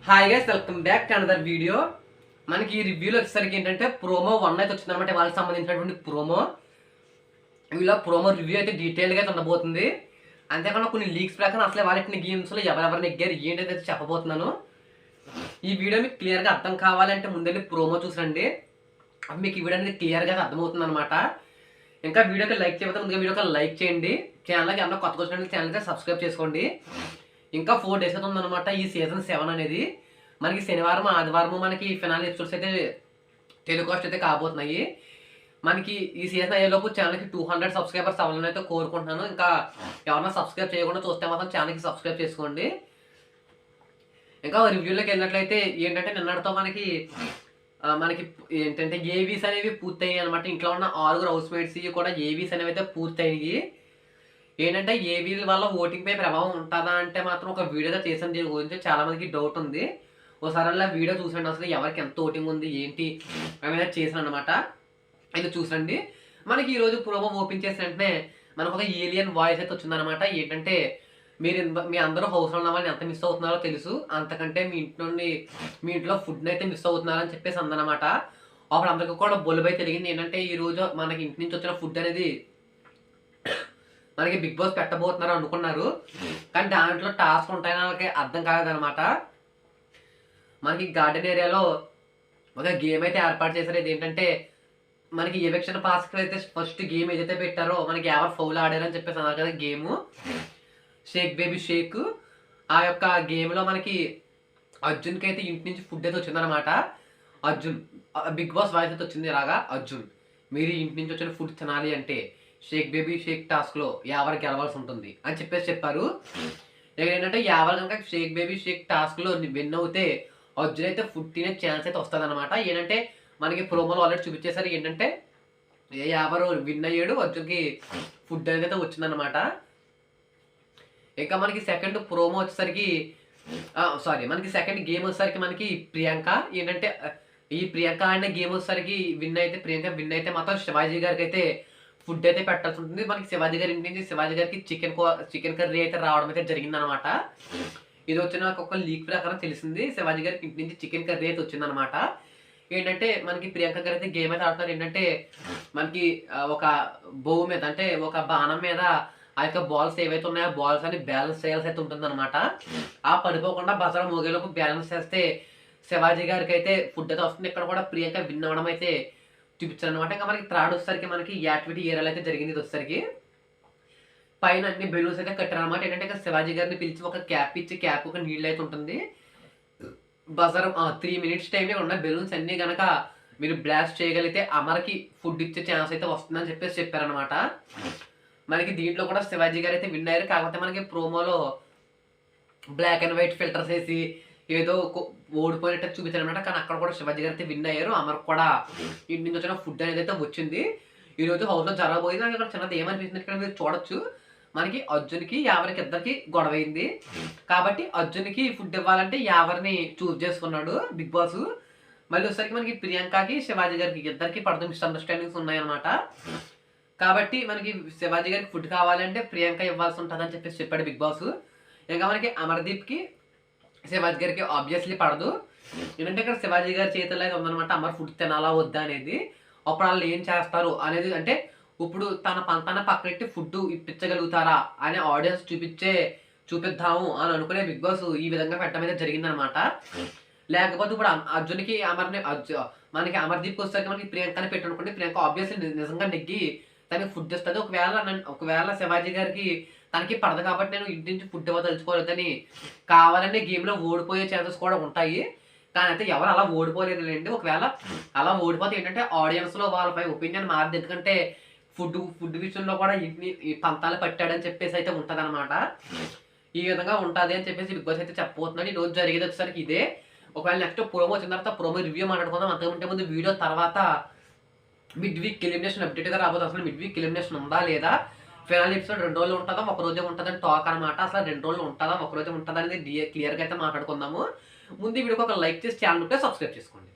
Hi guys, welcome back to another video. మనకి ఈ రివ్యూలో వచ్చేసరికి ఏంటంటే ప్రోమో 1 అయితే వచ్చిందనమాట. వాళ్ళకి సంబంధించినటువంటి ప్రోమో రివ్యూ అయితే డీటెయిల్గా అయితే ఉండబోతుంది. అంతేకాకుండా కొన్ని లీక్స్ ప్రకారం అసలు వాళ్ళకి గేమ్స్లో ఎవరెవరిని నెగ్గారు ఏంటైతే చెప్పబోతున్నాను. ఈ వీడియో మీకు క్లియర్గా అర్థం కావాలంటే ముందెళ్ళి ప్రోమో చూసండి. మీకు ఈ వీడియో అనేది క్లియర్గా అర్థమవుతుంది అనమాట. ఇంకా వీడియోకి లైక్ చేయకపోతే ముందుగా వీడియోకి లైక్ చేయండి. ఛానల్కి ఏమన్నా కొత్తగా వచ్చినట్టు ఛానల్ అయితే సబ్స్క్రైబ్ చేసుకోండి. ఇంకా 4 days అయితే ఉందన్నమాట ఈ సీజన్ 7 అనేది. మనకి శనివారం ఆదివారం మనకి ఫినాల్ ఎపిసోడ్స్ అయితే టెలికాస్ట్ అయితే కాబోతున్నాయి. మనకి ఈ సీజన్ అయ్యేలోపు ఛానల్కి 200 సబ్స్క్రైబర్స్ అవ్వాలని అయితే కోరుకుంటున్నాను. ఇంకా ఎవరైనా సబ్స్క్రైబ్ చేయకుండా చూస్తే మాత్రం ఛానల్కి సబ్స్క్రైబ్ చేసుకోండి. ఇంకా రివ్యూలోకి వెళ్ళినట్లయితే ఏంటంటే నిన్నటితో మనకి ఏంటంటే ఏవీస్ అనేవి పూర్తయ్యాయి అనమాట. ఇంట్లో ఉన్న 6 హౌస్ మేట్స్ కూడా ఏవీస్ అనేవి అయితే పూర్తయ్యాయి. ఏంటంటే ఏవీల వల్ల ఓటింగ్ పై ప్రభావం ఉంటుందా అంటే మాత్రం ఒక వీడియోగా చేసాను. దీని గురించి చాలా మందికి డౌట్ ఉంది. ఒకసారి అలా వీడియో చూసండి, అసలు ఎవరికి ఎంత ఓటింగ్ ఉంది ఏంటి అనేది చేసాను అనమాట. ఇది చూసండి. మనకి ఈరోజు ప్రోమో ఓపెన్ చేసిన వెంటనే మనకు ఒక ఏలియన్ వాయిస్ అయితే వచ్చిందనమాట. ఏంటంటే మీ అందరూ హౌస్లో ఉన్న వాళ్ళని ఎంత మిస్ అవుతున్నారో తెలుసు, అంతకంటే మీ ఇంట్లో ఫుడ్ని అయితే మిస్ అవుతున్నారని చెప్పేసి అందనమాట. అప్పుడు అందరికీ కూడా బొలుబై తెలిగింది. ఏంటంటే ఈరోజు మనకి ఇంటి నుంచి వచ్చిన ఫుడ్ అనేది మనకి బిగ్ బాస్ పెట్టబోతున్నారు అనుకున్నారు, కానీ దాంట్లో టాస్క్ ఉంటాయని వాళ్ళకి అర్థం కాలేదనమాట. మనకి గార్డెన్ ఏరియాలో ఒక గేమ్ అయితే ఏర్పాటు చేశారు. ఇది ఏంటంటే మనకి ఎవిక్షన్ పాస్కి అయితే ఫస్ట్ గేమ్ ఏదైతే పెట్టారో మనకి ఎవరు ఫౌల్ ఆడారని చెప్పేసి అన్నారు కదా, గేమ్ షేక్ బేబీ షేక్. ఆ యొక్క గేమ్లో మనకి అర్జున్కి అయితే ఇంటి నుంచి ఫుడ్ అయితే వచ్చిందనమాట. అర్జున్ బిగ్ బాస్ వాయిస్ అయితే వచ్చింది ఇలాగా, అర్జున్ మీరు ఇంటి నుంచి వచ్చిన ఫుడ్ తినాలి అంటే షేక్ బేబీ షేక్ టాస్క్లో ఎవరు గెలవాల్సి ఉంటుంది అని చెప్పారు. ఏంటంటే ఎవరు కనుక షేక్ బేబీ షేక్ టాస్క్లో విన్ అవుతే అర్జున్ అయితే ఫుడ్ తినే ఛాన్స్ అయితే వస్తుంది అనమాట. ఏంటంటే మనకి ప్రోమోలో ఆల్రెడీ చూపించేసరికి ఏంటంటే ఎవరు విన్ అయ్యాడు అర్జున్కి ఫుడ్ అనేది అయితే వచ్చిందనమాట. ఇంకా మనకి సెకండ్ ప్రోమో వచ్చేసరికి మనకి సెకండ్ గేమ్ వచ్చేసరికి మనకి ప్రియాంక ఏంటంటే ఈ ప్రియాంక అనే గేమ్ వచ్చేసరికి ప్రియాంక విన్ అయితే మాత్రం శివాజీ గారికి అయితే ఫుడ్ అయితే పెట్టాల్సి ఉంటుంది. మనకి శివాజీ గారి ఇంటి నుంచి శివాజీ గారికి చికెన్ కర్రీ అయితే రావడం అయితే జరిగిందనమాట. ఇది వచ్చిన ఒక లీక్ ప్రకారం తెలిసింది. శివాజీ గారికి ఇంటి నుంచి చికెన్ కర్రీ అయితే వచ్చిందనమాట. ఏంటంటే మనకి ప్రియాంక గారు అయితే గేమ్ అయితే ఆడుతున్నారు. ఏంటంటే మనకి ఒక బౌ మీద అంటే ఒక బాణం మీద ఆ యొక్క బాల్స్ ఏవైతే ఉన్నాయో ఆ బాల్స్ అని బ్యాలెన్స్ చేయాల్సి అయితే ఉంటుందన్నమాట. ఆ పడిపోకుండా బజార్ మోగేలోపు బ్యాలెన్స్ చేస్తే శివాజీ గారికి అయితే ఫుడ్ అయితే వస్తుంది. ఇక్కడ కూడా ప్రియాంక విన్ అవ్వడం అయితే చూపించారు అనమాట. ఇంకా మనకి థర్డ్ వచ్చేసరికి మనకి యాక్టివిటీ ఏరియాలో అయితే జరిగింది. ఇది వచ్చేసరికి పైన అన్ని బెలూన్స్ అయితే కట్టారు అనమాట. ఏంటంటే శివాజీ గారిని పిలిచి ఒక క్యాప్ ఇచ్చి క్యాప్ ఒక నీళ్ళు అయితే ఉంటుంది. బజారం 3 minutes టైంలో ఉన్న బెలూన్స్ అన్ని కనుక మీరు బ్లాస్ట్ చేయగలిగితే అమర్కి ఫుడ్ ఇచ్చే ఛాన్స్ అయితే వస్తుందని చెప్పారనమాట. మనకి దీంట్లో కూడా శివాజీ గారు అయితే విన్ అయ్యారు. కాకపోతే మనకి ప్రోమోలో బ్లాక్ అండ్ వైట్ ఫిల్టర్స్ వేసి ఏదో ఓడిపోయినట్టు చూపించారు అనమాట. కానీ అక్కడ కూడా శివాజీ గారు అయితే విన్ అయ్యారు. అమర్ కూడా ఇంటి నుంచి వచ్చిన ఫుడ్ అనేది అయితే వచ్చింది. ఈరోజు హౌస్లో జరగబోయింది. నాకు ఇక్కడ చిన్నది ఏమనిపిస్తుంది ఇక్కడ మీరు చూడొచ్చు. మనకి అర్జున్కి యావరికి ఇద్దరికి గొడవ అయింది. కాబట్టి అర్జున్కి ఫుడ్ ఇవ్వాలంటే యావరిని చూస్ చేసుకున్నాడు బిగ్ బాస్. మళ్ళీ వచ్చేసరికి మనకి ప్రియాంకకి శివాజీ గారికి ఇద్దరికి పడదు మిస్అండర్స్టాండింగ్స్ ఉన్నాయన్నమాట. కాబట్టి మనకి శివాజీ గారికి ఫుడ్ కావాలంటే ప్రియాంక ఇవ్వాల్సి ఉంటుందని చెప్పాడు బిగ్ బాస్. ఇంకా మనకి అమర్దీప్కి శివాజీ గారికి ఆబ్వియస్లీ పడదు. ఏంటంటే ఇక్కడ శివాజీ గారి చేతుల్లో అయితే ఉందన్నమాట అమర్ ఫుడ్ తినాలా వద్దా అనేది. అప్పుడు వాళ్ళు ఏం చేస్తారు అనేది అంటే ఇప్పుడు తన పక్కనెట్టి ఫుడ్ ఇప్పించగలుగుతారా అనే ఆడియన్స్ చూపిద్దాము అని అనుకునే బిగ్ బాస్ ఈ విధంగా పెట్టడం అయితే జరిగిందనమాట. లేకపోతే ఇప్పుడు అర్జున్కి మనకి అమర్దీప్కి వచ్చేసరికి మనకి ప్రియాంకని పెట్టుకోండి. ప్రియాంక ఆబ్వియస్లీ నిజంగా నెగ్గి తనకి ఫుడ్ ఇస్తుంది. ఒకవేళ శివాజీ గారికి తనకి పడదు కాబట్టి నేను ఇంటి నుంచి ఫుడ్ ఇవ్వదలుచుకోలేదని కావాలనే గేమ్లో ఓడిపోయే ఛాన్సెస్ కూడా ఉంటాయి. కానీ అయితే ఎవరు అలా ఓడిపోలేదు లేండి. ఒకవేళ అలా ఓడిపోతే ఏంటంటే ఆడియన్స్లో వాళ్ళపై ఒపీనియన్ మారింది. ఎందుకంటే ఫుడ్ విషయంలో కూడా ఈ పంతాలు పట్టాడని చెప్పేసి అయితే ఉంటుంది అనమాట. ఈ విధంగా ఉంటుంది అని చెప్పేసి బిగ్ బాస్ అయితే చెప్పబోతున్నాడు. ఈ రోజు జరిగేది వచ్చేసరికి ఇదే. ఒకవేళ నెక్స్ట్ ప్రోమో వచ్చిన తర్వాత ప్రోమో రివ్యూ మాట్లాడుకుందాం. అంతకంటే ముందు వీడియో తర్వాత మిడ్ వీక్ ఎలిమినేషన్ అప్డేట్ అయితే రాబోతుంది. అసలు మిడ్ వీక్ ఎలిమినేషన్ ఉందా లేదా, ఫైనల్ ఎపిసోడ్ 2 రోజులు ఉంటుందా ఒక రోజే ఉంటుందని టాక్ అనమాట. అసలు 2 రోజులు ఉంటుందా ఒక రోజే ఉంటుందా అనేది క్లియర్గా అయితే మాట్లాడుకుందాము. ముందు వీడియోకి ఒక లైక్ చేసి ఛానల్ ఉంటే సబ్స్క్రైబ్ చేసుకోండి.